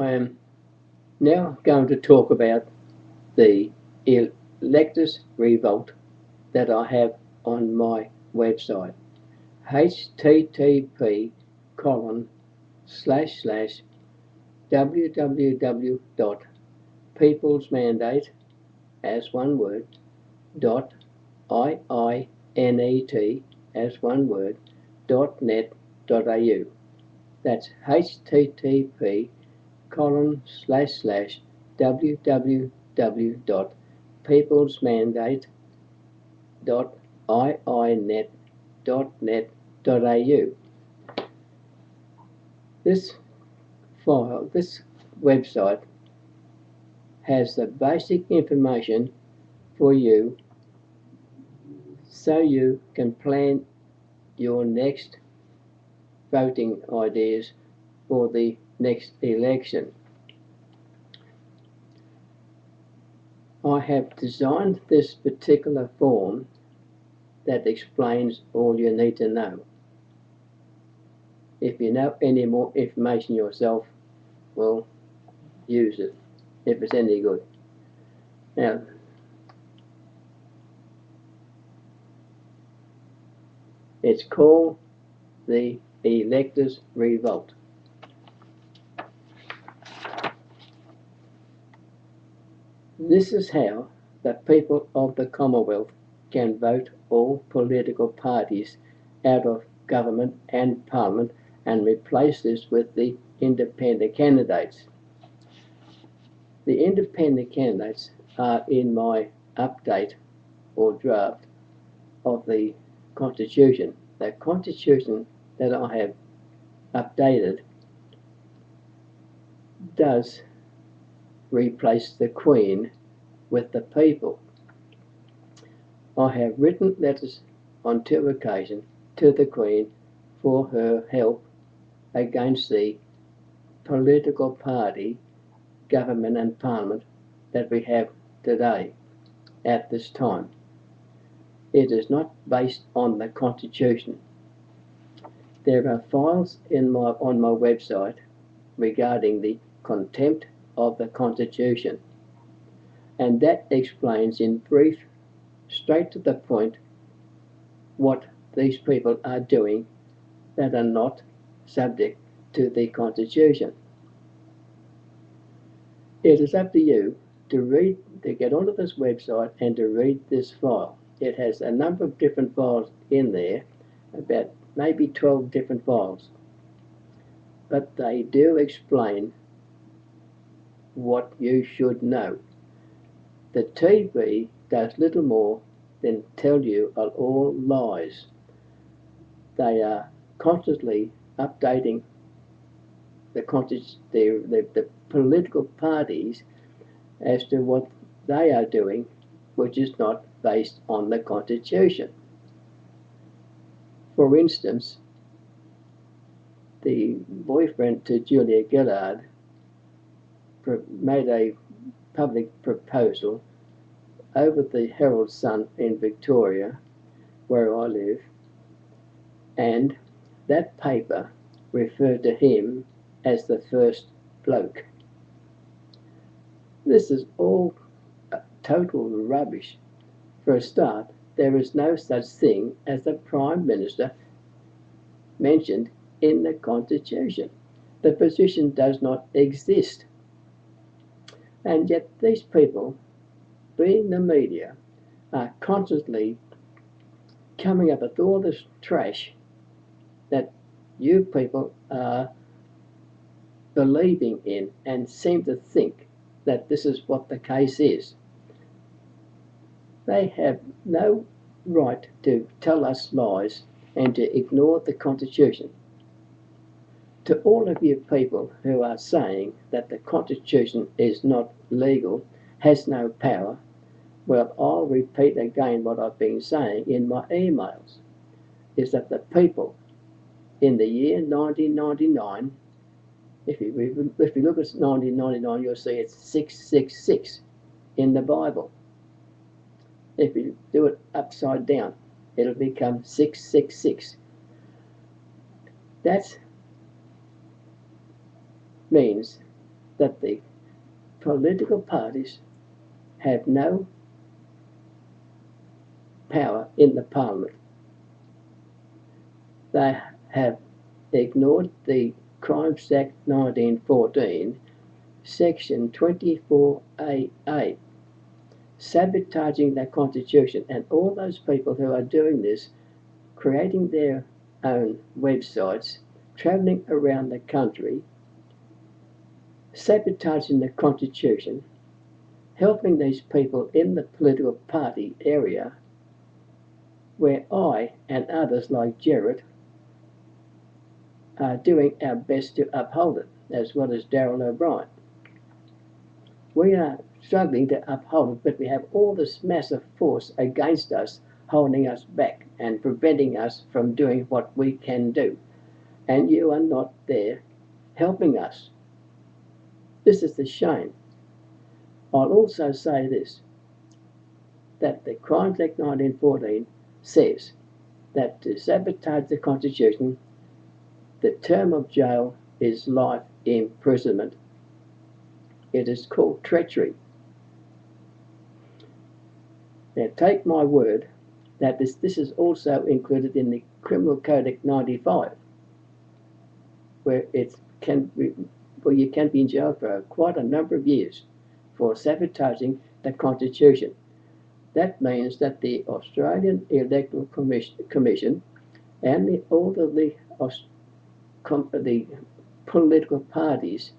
I am now going to talk about the Electors Revolt that I have on my website. http://www.peoplesmandate as one word .iinet as one word .net.au. That's http://www.peoplesmandate.iinet.net.au. This website has the basic information for you so you can plan your next voting ideas for the next election. I have designed this particular form that explains all you need to know. If you know any more information yourself, well, use it if it's any good. Now, it's called the Electors Revolt. This is how the people of the Commonwealth can vote all political parties out of government and parliament and replace this with the independent candidates. The independent candidates are in my update or draft of the Constitution. The Constitution that I have updated does replace the Queen with the people. I have written letters on 2 occasions to the Queen for her help against the political party, government and parliament that we have today at this time. It is not based on the Constitution. There are files on my website regarding the contempt of the Constitution, and that explains in brief, straight to the point, what these people are doing that are not subject to the Constitution. It is up to you to get onto this website and to read this file. It has a number of different files in there, about maybe 12 different files, but they do explain what you should know. The TV does little more than tell you are all lies. They are constantly updating the political parties as to what they are doing, which is not based on the Constitution. For instance, the boyfriend to Julia Gillard made a public proposal over the Herald Sun in Victoria, where I live, and that paper referred to him as the first bloke. This is all total rubbish. For a start, there is no such thing as the Prime Minister mentioned in the Constitution. The position does not exist. And yet these people, being the media, are constantly coming up with all this trash that you people are believing in and seem to think that this is what the case is. They have no right to tell us lies and to ignore the Constitution. To all of you people who are saying that the Constitution is not legal, has no power, well, I'll repeat again what I've been saying in my emails, is that the people in the year 1999, if you look at 1999, you'll see it's 666 in the Bible. If you do it upside down, it'll become 666. That means that the political parties have no power in the Parliament. They have ignored the Crimes Act 1914, Section 24AA, sabotaging the Constitution, and all those people who are doing this, creating their own websites, travelling around the country, sabotaging the Constitution, helping these people in the political party area, where I and others like Gerard are doing our best to uphold it, as well as Darryl O'Brien. We are struggling to uphold it, but we have all this massive force against us, holding us back and preventing us from doing what we can do. And you are not there helping us. This is the shame. I'll also say this, that the Crimes Act 1914 says that to sabotage the Constitution, the term of jail is life imprisonment. It is called treachery. Now take my word that this is also included in the Criminal Code Act 95, where you can be in jail for quite a number of years for sabotaging the Constitution. That means that the Australian Electoral Commission and all of the political parties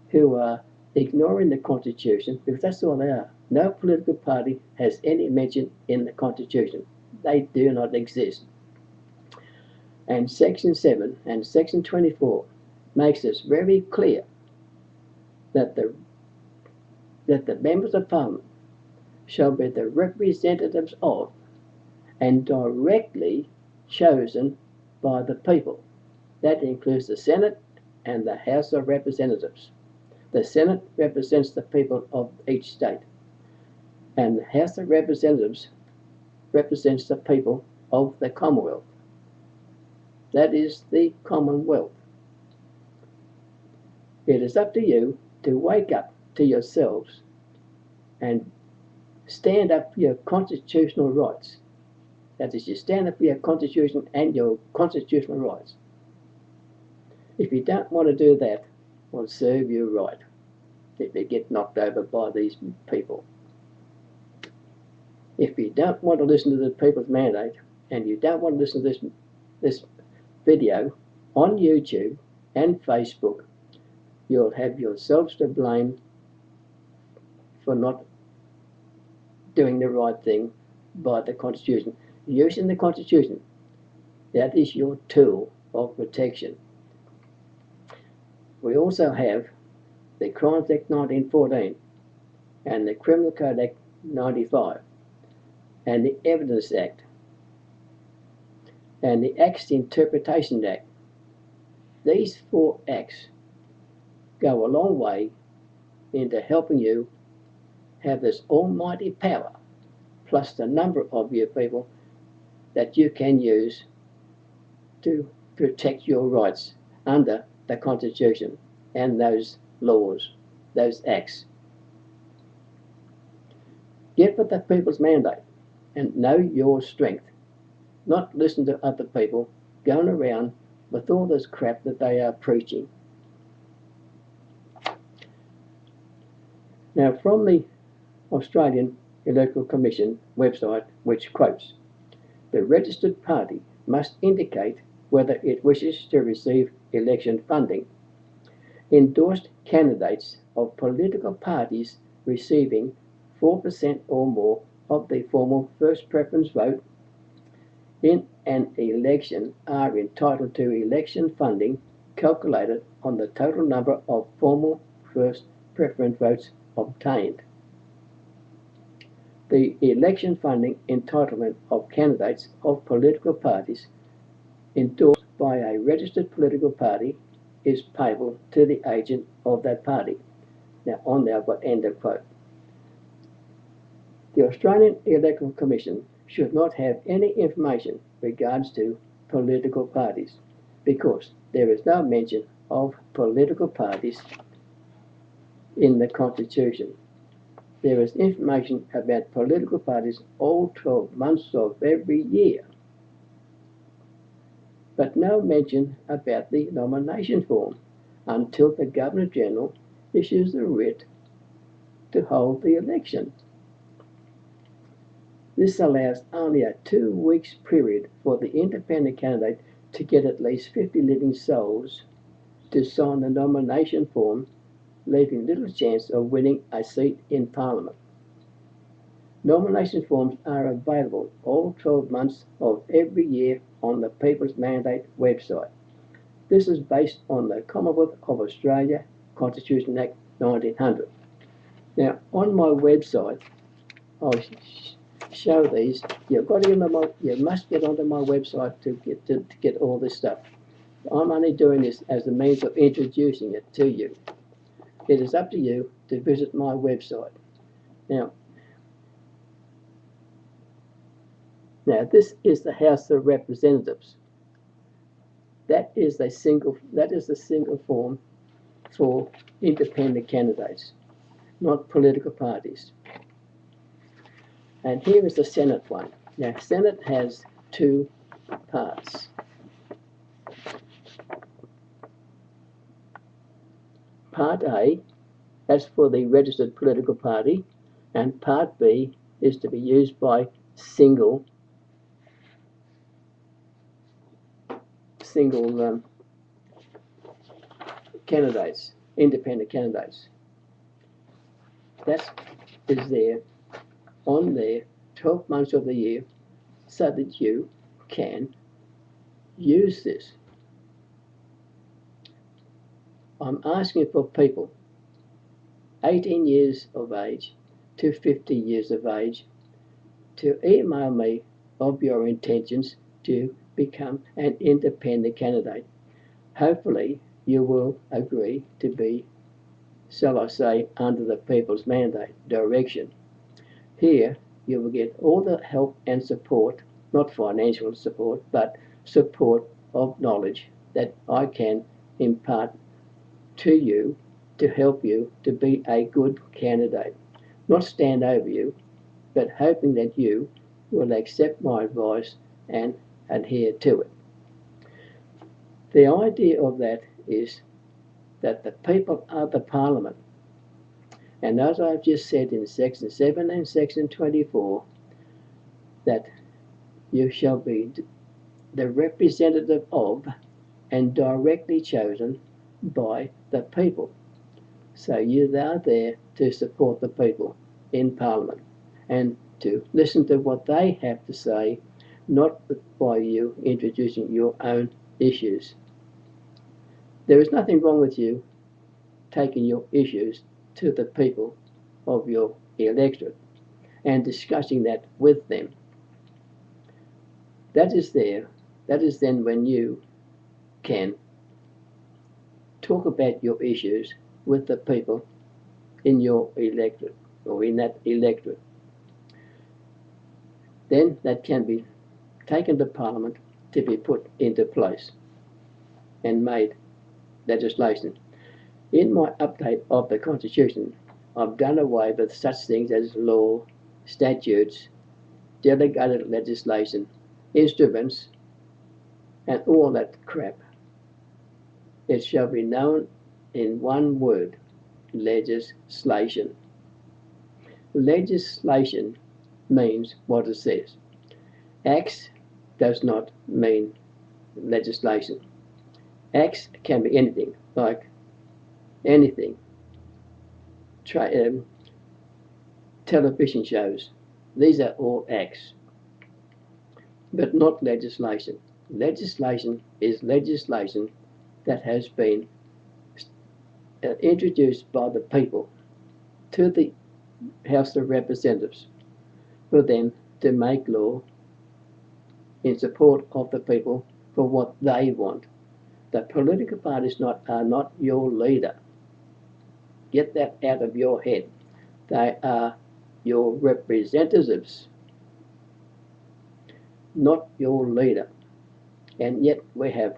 who are ignoring the Constitution, because that's all they are. No political party has any mention in the Constitution. They do not exist. And Section 7 and Section 24 makes this very clear that the members of Parliament shall be the representatives of and directly chosen by the people. That includes the Senate and the House of Representatives. The Senate represents the people of each state, and the House of Representatives represents the people of the Commonwealth. That is the Commonwealth. It is up to you to wake up to yourselves and stand up for your constitutional rights. That is, you stand up for your Constitution and your constitutional rights. If you don't want to do that, will serve you right if you get knocked over by these people. If you don't want to listen to the people's mandate, and you don't want to listen to this video on YouTube and Facebook, you'll have yourselves to blame for not doing the right thing by the Constitution. Using the Constitution, that is your tool of protection. We also have the Crimes Act 1914 and the Criminal Code Act 95 and the Evidence Act and the Acts Interpretation Act. These 4 acts go a long way into helping you have this almighty power, plus the number of you people that you can use to protect your rights under the Constitution and those laws, those acts. Get with the people's mandate and know your strength. Not listen to other people going around with all this crap that they are preaching. Now, from the Australian Electoral Commission website, which quotes, the registered party must indicate whether it wishes to receive election funding. Endorsed candidates of political parties receiving 4% or more of the formal first preference vote in an election are entitled to election funding calculated on the total number of formal first preference votes obtained. The election funding entitlement of candidates of political parties endorsed by a registered political party is payable to the agent of that party. Now, on there I've got end of quote. The Australian Electoral Commission should not have any information regards to political parties, because there is no mention of political parties in the Constitution. There is information about political parties all 12 months of every year, but no mention about the nomination form until the Governor-General issues the writ to hold the election. This allows only a 2 weeks period for the independent candidate to get at least 50 living souls to sign the nomination form, leaving little chance of winning a seat in Parliament. Nomination forms are available all 12 months of every year on the People's Mandate website. This is based on the Commonwealth of Australia Constitution Act 1900. Now, on my website, I'll show these. You must get onto my website to get all this stuff. I'm only doing this as a means of introducing it to you. It is up to you to visit my website. Now, this is the House of Representatives. That is the single form for independent candidates, not political parties. And here is the Senate one. Now, Senate has 2 parts. Part A, that's for the registered political party, and Part B is to be used by single candidates, independent candidates. That is there, on there, 12 months of the year, so that you can use this. I'm asking for people 18 years of age to 50 years of age to email me of your intentions to become an independent candidate. Hopefully you will agree to be, shall I say, under the People's Mandate direction. Here you will get all the help and support, not financial support, but support of knowledge that I can impart to you to help you to be a good candidate. Not stand over you, but hoping that you will accept my advice and adhere to it. The idea of that is that the people are the Parliament. And as I've just said in Section 7 and Section 24, that you shall be the representative of and directly chosen by the people. So you are there to support the people in Parliament and to listen to what they have to say, not by you introducing your own issues. There is nothing wrong with you taking your issues to the people of your electorate and discussing that with them. That is then when you can talk about your issues with the people in your electorate or in that electorate. Then that can be taken to Parliament to be put into place and made legislation. In my update of the Constitution, I've done away with such things as law, statutes, delegated legislation, instruments, and all that crap. It shall be known in one word: legislation. Legislation means what it says. Acts does not mean legislation. Acts can be anything, like anything. Television shows. These are all acts, but not legislation. Legislation is legislation that has been introduced by the people to the House of Representatives for them to make law in support of the people for what they want. The political parties are not your leader. Get that out of your head. They are your representatives, not your leader. And yet we have